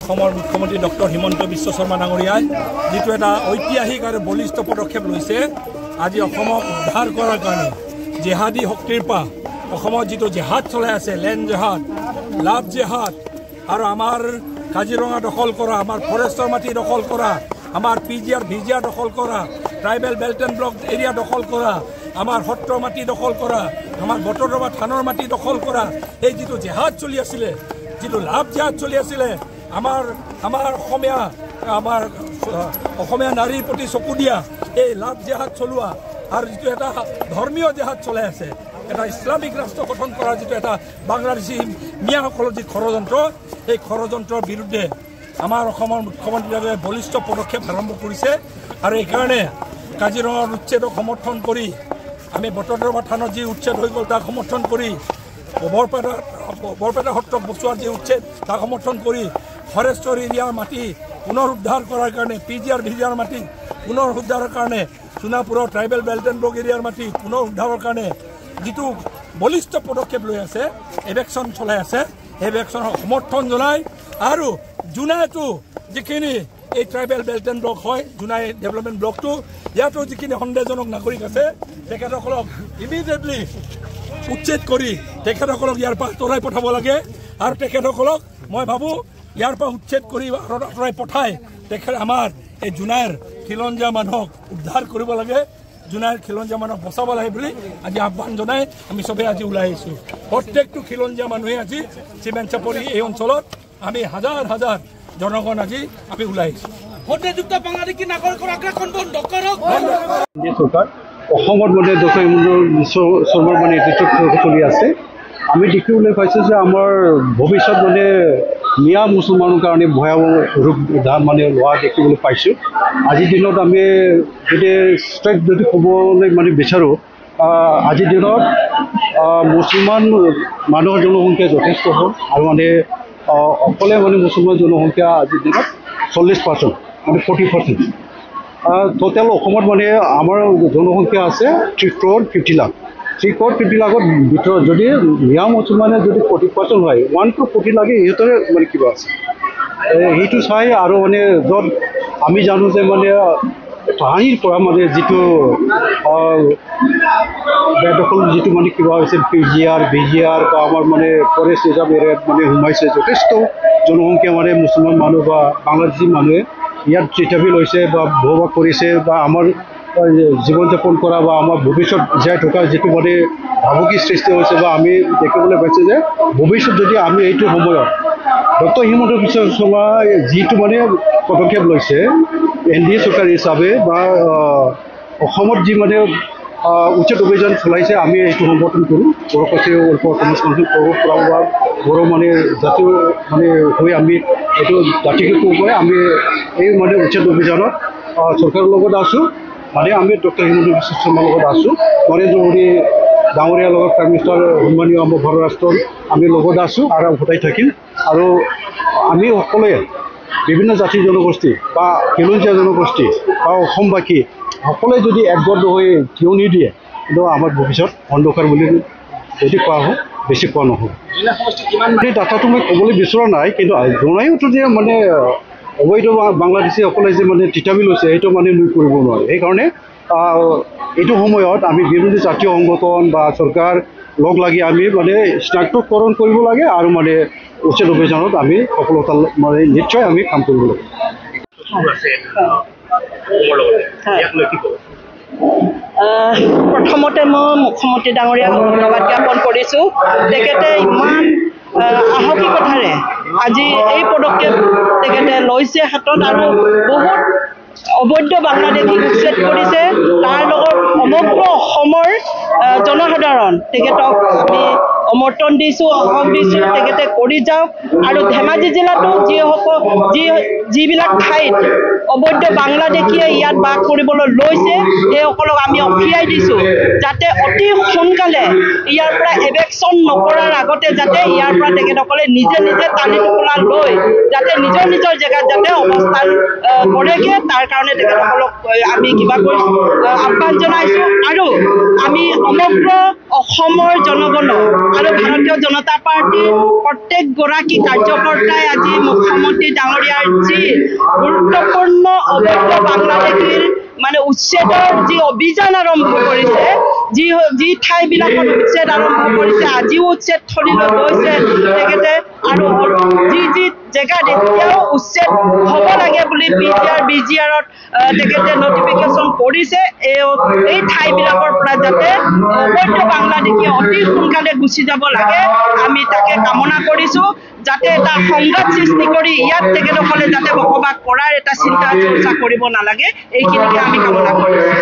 অসমৰ মুখ্যমন্ত্ৰী ডক্টৰ হিমন্ত বিশ্ব শৰ্মা ডাঙৰীয়াই যিটো এটা ঐতিহাসিক আৰু বলিষ্ঠ পদক্ষেপ লৈছে আজি অসমক উদ্ধাৰ কৰাৰ কাৰণে জেহাদী শক্তিৰ পৰা অসমত যিটো জেহাদ চলাই আছে লেণ্ড জেহাদ লাভ জেহাদ আৰু আমাৰ কাজিৰঙা দখল কৰা আমাৰ ফৰেষ্টৰ মাটি দখল কৰা আমাৰ পিজিআৰ ভিজিআৰ দখল কৰা tribal belt and block area দখল কৰা আমাৰ সত্ৰ মাটি দখল কৰা আমাৰ বটদ্ৰৱা থানৰ মাটি দখল কৰা এই যিটো জেহাদ চলি আছিলে যিটো লাভ জেহাদ চলি আছিলে আমাৰ অসমীয়া নাৰীৰ প্ৰতি চকু দিয়া এই লাভ জেহাদ চলোৱা আৰু যিটো এটা ধৰ্মীয় জেহাদ চলাই আছে এটা ইছলামিক ৰাষ্ট্ৰ গঠন কৰাৰ যিটো এটা বাংলাদেশী মিয়াসকলৰ যি ষড়যন্ত্ৰ এই ষড়যন্ত্ৰৰ বিৰুদ্ধে আমাৰ অসমৰ মুখ্যমন্ত্ৰীয়ে বলিষ্ঠ পদক্ষেপ আৰম্ভ কৰিছে আৰু এইকাৰণে কাজিৰঙাৰ উচ্ছেদক সমৰ্থন কৰি আমি বটদ্ৰৱা থানত যি উচ্ছেদ হৈ গ'ল তাক সমৰ্থন কৰি বৰপেটা সত্ৰক বচোৱাৰ যি উচ্ছেদ তাক সমৰ্থন কৰি ফৰেষ্টৰ এৰিয়াৰ মাটি পুনৰ উদ্ধাৰ কৰাৰ কাৰণে পিজিআৰ ভিজিআৰ মাটি পুনৰ উদ্ধাৰৰ কাৰণে সোণাপুৰৰ ট্ৰাইবেল বেল্ট এণ্ড ব্লক এৰিয়াৰ মাটি পুনৰ উদ্ধাৰৰ কাৰণে যিটো বলিষ্ঠ পদক্ষেপ লৈ আছে এভেকশ্যন চলাই আছে এই এভেকশ্যনক সমৰ্থন জনাই আৰু জোনাইটো যিখিনি এই ট্ৰাইবেল বেল্ট এণ্ড ব্লক হয় জোনাই ডেভেলপমেণ্ট ব্লকটো ইয়াতো যিখিনি সন্দেহজনক নাগৰিক আছে তেখেতসকলক ইমিডিয়েটলি উচ্ছেদ কৰি তেখেতসকলক ইয়াৰ পৰা আঁতৰাই পঠাব লাগে আৰু তেখেতসকলক মই ভাবোঁ ইয়াৰ পৰা উচ্ছেদ কৰি আঁতৰাই পঠাই তেখেত আমাৰ এই জোনাইৰ খিলঞ্জীয়া মানুহক উদ্ধাৰ কৰিব লাগে জোনাইৰ খিলঞ্জীয়া মানুহক বচাব লাগে বুলি আজি আহ্বান জনাই আমি চবেই আজি ওলাই আহিছোঁ প্ৰত্যেকটো খিলঞ্জীয়া মানুহে আজি চিমেণ্ট চাপৰি এই অঞ্চলত আমি হাজাৰ হাজাৰ জনগণ আজি আমি ওলাই আহিছোঁ সন্দেহযুক্ত বাংলাদেশী নাগৰিকৰ আগ্ৰাসন বন্ধ কৰক চৰকাৰ অসমত মানে ডক্টৰ হিমন্ত বিশ্ব শৰ্মাৰ মানে নেতৃত্বত চলি আছে আমি দেখিবলৈ পাইছোঁ যে আমাৰ ভৱিষ্যত মানে মিয়া মুছলমানৰ কাৰণে ভয়াৱহ ৰূপ মানে লোৱা দেখিবলৈ পাইছোঁ আজিৰ দিনত আমি যদি ষ্ট্ৰেইট যদি ক'বলৈ মানে বিচাৰোঁ আজিৰ দিনত মুছলমান মানুহৰ জনসংখ্যা যথেষ্ট হ'ল আৰু মানে অকলে মানে মুছলমান জনসংখ্যা আজিৰ দিনত 40% মানে 40%। টোটেল অসমত মানে আমাৰ জনসংখ্যা আছে 3 crore 50 lakh 3 crore 50 লাখৰ ভিতৰত যদি মিয়া মুছলমানে যদি 40% হয় 1 crore 40 লাখে ইহঁতৰে মানে কিবা আছে সেইটো চাই আৰু মানে য'ত আমি জানো যে মানে ঠাহিৰ পৰা মানে যিটো বেদখল যিটো মানে কিবা হৈছে পিজিআৰ ভিজিআৰ বা আমাৰ মানে ফৰেষ্ট ৰিজাৰ্ভ এৰিয়াত মানে সোমাইছে যথেষ্ট জনসংখ্যা মানে মুছলমান মানুহ বা বাংলাদেশী মানুহে ইয়াত চিটাবি লৈছে বা বসবাস কৰিছে বা আমাৰ জীৱন যাপন কৰা বা আমাৰ ভৱিষ্যত জীয়াই থকা যিটো মানে ভাবুকি সৃষ্টি হৈছে বা আমি দেখিবলৈ পাইছোঁ যে ভৱিষ্যত যদি আমি এইটো সময়ত ডক্টৰ হিমন্ত বিশ্ব শৰ্মাই যিটো মানে পদক্ষেপ লৈছে NDA চৰকাৰ হিচাপে বা অসমত যি মানে উচ্ছেদ অভিযান চলাইছে আমি এইটো সমৰ্থন কৰোঁ বড়োকাছী বা বড়ো মানে জাতীয় মানে হৈ আমি এইটো জাতিকে কৈ আমি এই মানে উচ্ছেদ অভিযানত চৰকাৰৰ লগত আছোঁ মানে আমি ডক্টৰ হিমন্ত বিশ্ব শৰ্মাৰ লগত আছোঁ নৰেন্দ্ৰ মোদী ডাঙৰীয়াৰ লগত প্ৰাইম মিনিষ্টাৰ সন্মানীয় আমাৰ ভাৰত ৰাষ্ট্ৰৰ আমি লগত আছোঁ আৰু ভোটাই থাকিম আৰু আমি সকলোৱে বিভিন্ন জাতি জনগোষ্ঠী বা খিলঞ্জীয়া জনগোষ্ঠী বা অসমবাসী সকলোৱে যদি একগোট হৈ থিয় নিদিয়ে কিন্তু আমাৰ ভৱিষ্যত অন্ধকাৰ বুলি যদি কোৱা হয় বেছি কোৱা নহ'ব এই ডাটাটো মই ক'বলৈ বিচৰা নাই কিন্তু জনায়োতো যে মানে অবৈধ বাংলাদেশীসকলে যে মানে তিতাবি লৈছে সেইটো মানে নুই কৰিব নোৱাৰে সেইকাৰণে এইটো সময়ত আমি বিৰোধী জাতীয় সংগঠন বা চৰকাৰ লগ লাগি আমি মানে চিনাক্তকৰণ কৰিব লাগে আৰু মানে উচ্ছেদ অভিযানত আমি সফলতা মানে নিশ্চয় আমি কাম কৰিব লাগে প্ৰথমতে মই মুখ্যমন্ত্ৰী ডাঙৰীয়াক ধন্যবাদ জ্ঞাপন কৰিছোঁ তেখেতে ইমান সাহসিকতাৰে আজি এই পদক্ষেপ তেখেতে লৈছে হাতত আৰু বহুত অবৈধ বাংলাদেশীক উচ্ছেদ কৰিছে তাৰ লগত সমগ্ৰ অসমৰ জনসাধাৰণ তেখেতক আমি সমৰ্থন দিছোঁ সাহস দিছোঁ তেখেতে কৰি যাওক আৰু ধেমাজি জিলাতো যিবিলাক ঠাইত অবৈধ বাংলাদেশীয়ে ইয়াত বাস কৰিবলৈ লৈছে সেইসকলক আমি অফিয়াই দিছোঁ যাতে অতি সোনকালে ইয়াৰ পৰা এভেকশ্যন নকৰাৰ আগতে যাতে ইয়াৰ পৰা তেখেতসকলে নিজে নিজে টালি টোপোলা লৈ যাতে নিজৰ নিজৰ জেগাত যাতে অৱস্থান কৰেগৈ তাৰ কাৰণে তেখেতসকলক আমি কিবা কৰি আহ্বান জনাইছোঁ আৰু আমি সমগ্ৰ অসমৰ জনগণক আৰু আৰু ভাৰতীয় জনতা পাৰ্টিৰ প্ৰত্যেকগৰাকী কাৰ্যকৰ্তাই আজি মুখ্যমন্ত্ৰী ডাঙৰীয়াৰ যি গুৰুত্বপূৰ্ণ অবৈধ বাংলাদেশীৰ মানে উচ্ছেদৰ যি অভিযান আৰম্ভ কৰিছে, যি ঠাইবিলাকত উচ্ছেদ আৰম্ভ কৰিছে, আজিও উচ্ছেদ থলীলৈ গৈছে তেখেতে, আৰু যি জেগাত এতিয়াও উচ্ছেদ হ'ব লাগে বুলি BGRত তেখেতে নটিফিকেশ্যন কৰিছে, এই ঠাইবিলাকৰ পৰা যাতে অবৈধ বাংলাদেশী অতি সোনকালে গুচি যাব লাগে, আমি তাকে কামনা কৰিছোঁ, যাতে এটা সংঘাত সৃষ্টি কৰি ইয়াত তেখেতসকলে যাতে বসবাস কৰাৰ এটা চিন্তা চৰ্চা কৰিব নালাগে, এইখিনিকে আমি কামনা কৰিছোঁ।